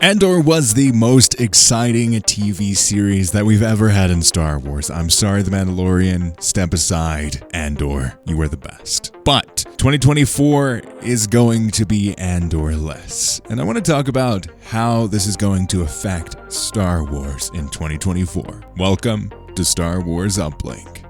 Andor was the most exciting TV series that we've ever had in Star Wars. I'm sorry, The Mandalorian, step aside. Andor, you were the best. But 2024 is going to be Andor-less. And I want to talk about how this is going to affect Star Wars in 2024. Welcome to Star Wars Uplink.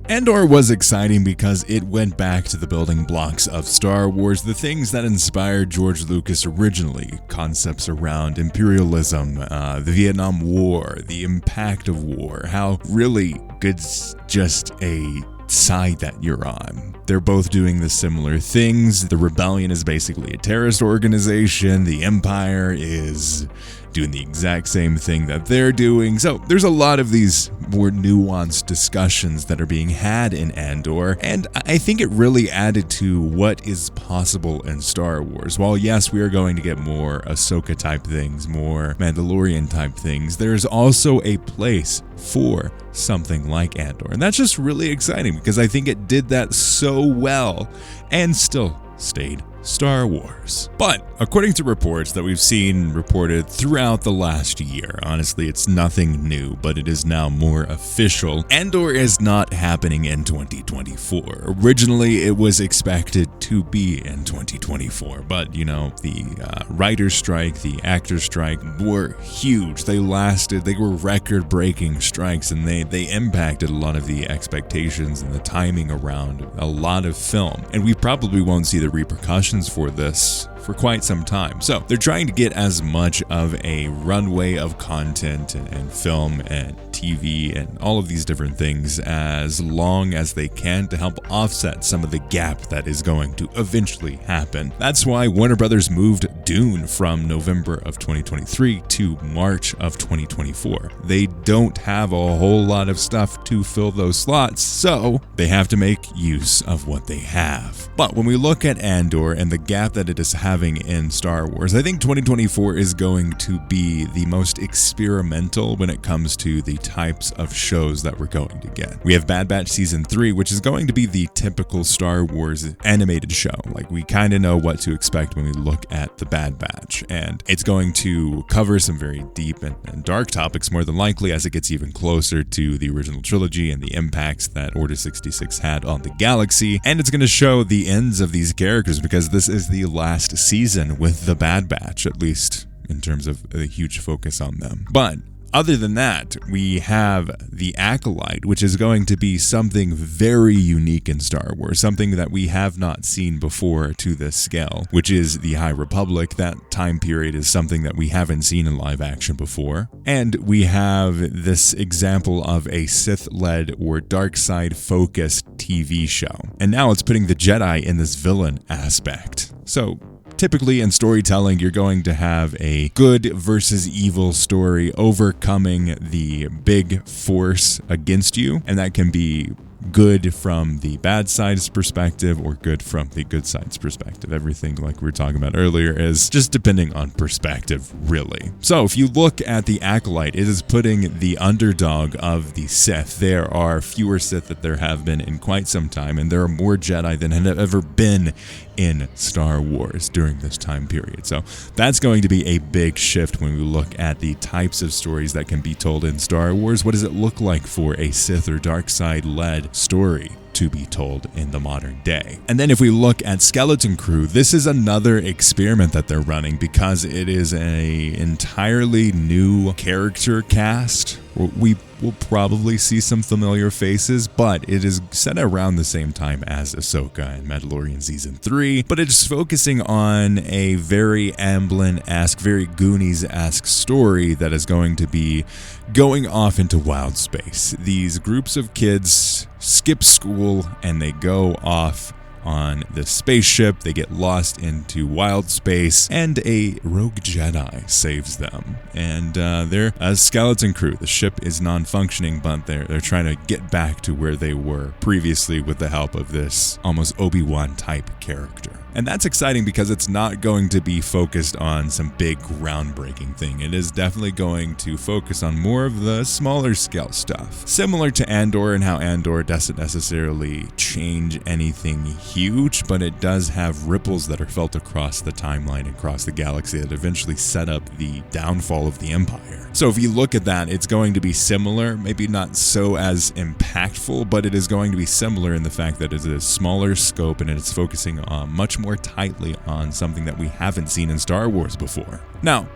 Andor was exciting because it went back to the building blocks of Star Wars, the things that inspired George Lucas originally, concepts around imperialism, the Vietnam War, the impact of war, how really good's just a side that you're on. They're both doing the similar things. The rebellion is basically a terrorist organization. The Empire is doing the exact same thing that they're doing. So there's a lot of these more nuanced discussions that are being had in Andor, and I think it really added to what is possible in Star Wars. While yes, we are going to get more Ahsoka type things, more Mandalorian type things, there's also a place for something like Andor. And that's just really exciting because I think it did that so well and still stayed Star Wars. But according to reports that we've seen reported throughout the last year, honestly, it's nothing new, but it is now more official. Andor is not happening in 2024. Originally, it was expected to be in 2024, but the writer's strike, the actor's strike were huge. They were record-breaking strikes, and they impacted a lot of the expectations and the timing around a lot of film. And we probably won't see the repercussions for this for quite some time. So they're trying to get as much of a runway of content and film and TV and all of these different things as long as they can to help offset some of the gap that is going to eventually happen. That's why Warner Brothers moved Dune from November of 2023 to March of 2024. They don't have a whole lot of stuff to fill those slots, so they have to make use of what they have. But when we look at Andor and the gap that it is having in Star Wars, I think 2024 is going to be the most experimental when it comes to the types of shows that we're going to get. We have Bad Batch Season 3, which is going to be the typical Star Wars animated show. Like, we kind of know what to expect when we look at the Bad Batch, and it's going to cover some very deep and dark topics more than likely as it gets even closer to the original trilogy and the impacts that Order 66 had on the galaxy, and it's going to show the ends of these characters because this is the last season with the Bad Batch, at least in terms of a huge focus on them. But other than that, we have the Acolyte, which is going to be something very unique in Star Wars, something that we have not seen before to this scale, which is the High Republic. That time period is something that we haven't seen in live action before. And we have this example of a Sith-led or dark side-focused TV show. And now it's putting the Jedi in this villain aspect. So typically in storytelling, you're going to have a good versus evil story overcoming the big force against you, and that can be good from the bad side's perspective or good from the good side's perspective. Everything, like we were talking about earlier, is just depending on perspective, really. So if you look at the Acolyte, it is putting the underdog of the Sith. There are fewer Sith that there have been in quite some time, and there are more Jedi than have ever been in Star Wars during this time period. So that's going to be a big shift when we look at the types of stories that can be told in Star Wars. What does it look like for a Sith or dark side-led story to be told in the modern day? And then if we look at Skeleton Crew, this is another experiment that they're running because it is a entirely new character cast. We will probably see some familiar faces, but it is set around the same time as Ahsoka and Mandalorian Season 3, but it's focusing on a very Amblin-esque, very Goonies-esque story that is going to be going off into wild space. These groups of kids skip school and they go off on the spaceship. They get lost into wild space, and a rogue Jedi saves them. And they're a skeleton crew. The ship is non-functioning, but they're trying to get back to where they were previously with the help of this almost Obi-Wan type character. And that's exciting because it's not going to be focused on some big groundbreaking thing. It is definitely going to focus on more of the smaller scale stuff. Similar to Andor and how Andor doesn't necessarily change anything huge, but it does have ripples that are felt across the timeline, across the galaxy, that eventually set up the downfall of the Empire. So if you look at that, it's going to be similar, maybe not so as impactful, but it is going to be similar in the fact that it is a smaller scope and it's focusing on much more tightly on something that we haven't seen in Star Wars before. Now,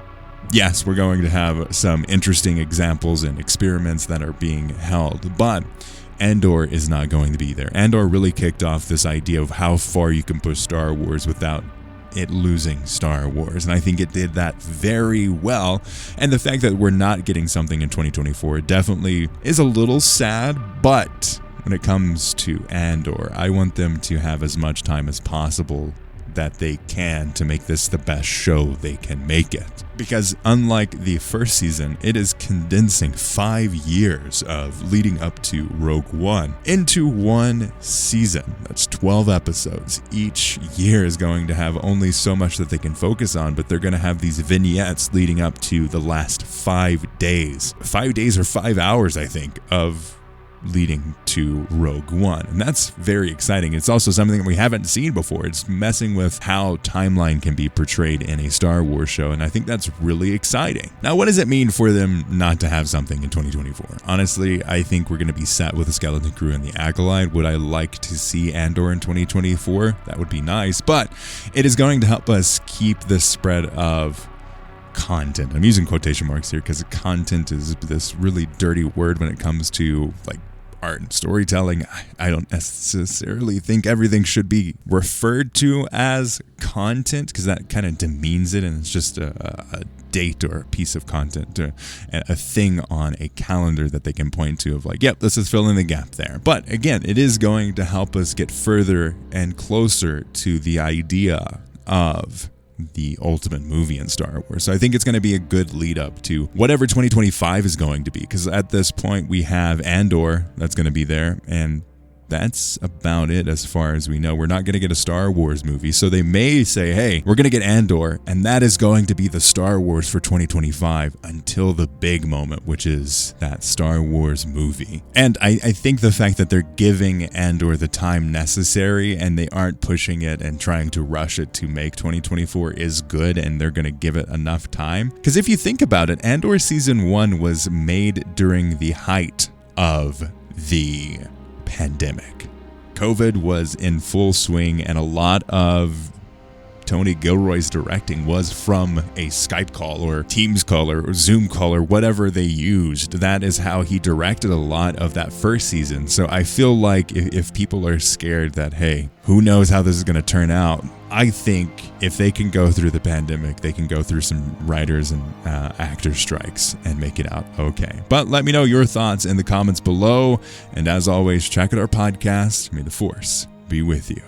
yes, we're going to have some interesting examples and experiments that are being held, but Andor is not going to be there. Andor really kicked off this idea of how far you can push Star Wars without it losing Star Wars, and I think it did that very well. And the fact that we're not getting something in 2024 definitely is a little sad, but when it comes to Andor, I want them to have as much time as possible that they can to make this the best show they can make it. Because unlike the first season, it is condensing 5 years of leading up to Rogue One into one season. That's 12 episodes. Each year is going to have only so much that they can focus on, but they're going to have these vignettes leading up to the last 5 days. 5 days or 5 hours, I think, of leading to Rogue One, and that's very exciting. It's also something that we haven't seen before. It's messing with how timeline can be portrayed in a Star Wars show, and I think that's really exciting. Now, what does it mean for them not to have something in 2024? Honestly, I think we're going to be set with the Skeleton Crew and the Acolyte. Would I like to see Andor in 2024? That would be nice, but it is going to help us keep the spread of content. I'm using quotation marks here because content is this really dirty word when it comes to like art and storytelling. I don't necessarily think everything should be referred to as content because that kind of demeans it, and it's just a date or a piece of content, or a thing on a calendar that they can point to of like, yep, this is filling the gap there. But again, it is going to help us get further and closer to the idea of the ultimate movie in Star Wars. So I think it's going to be a good lead up to whatever 2025 is going to be, because at this point we have Andor that's going to be there, and that's about it as far as we know. We're not going to get a Star Wars movie, so they may say, hey, we're going to get Andor, and that is going to be the Star Wars for 2025 until the big moment, which is that Star Wars movie. And I think the fact that they're giving Andor the time necessary and they aren't pushing it and trying to rush it to make 2024 is good, and they're going to give it enough time. Because if you think about it, Andor Season 1 was made during the height of the pandemic. COVID was in full swing, and a lot of Tony Gilroy's directing was from a Skype call or Teams call or Zoom call or whatever they used. That is how he directed a lot of that first season. So I feel like if people are scared that, hey, who knows how this is going to turn out, I think if they can go through the pandemic, they can go through some writers and actor strikes and make it out okay. But let me know your thoughts in the comments below. And as always, check out our podcast. May the Force be with you.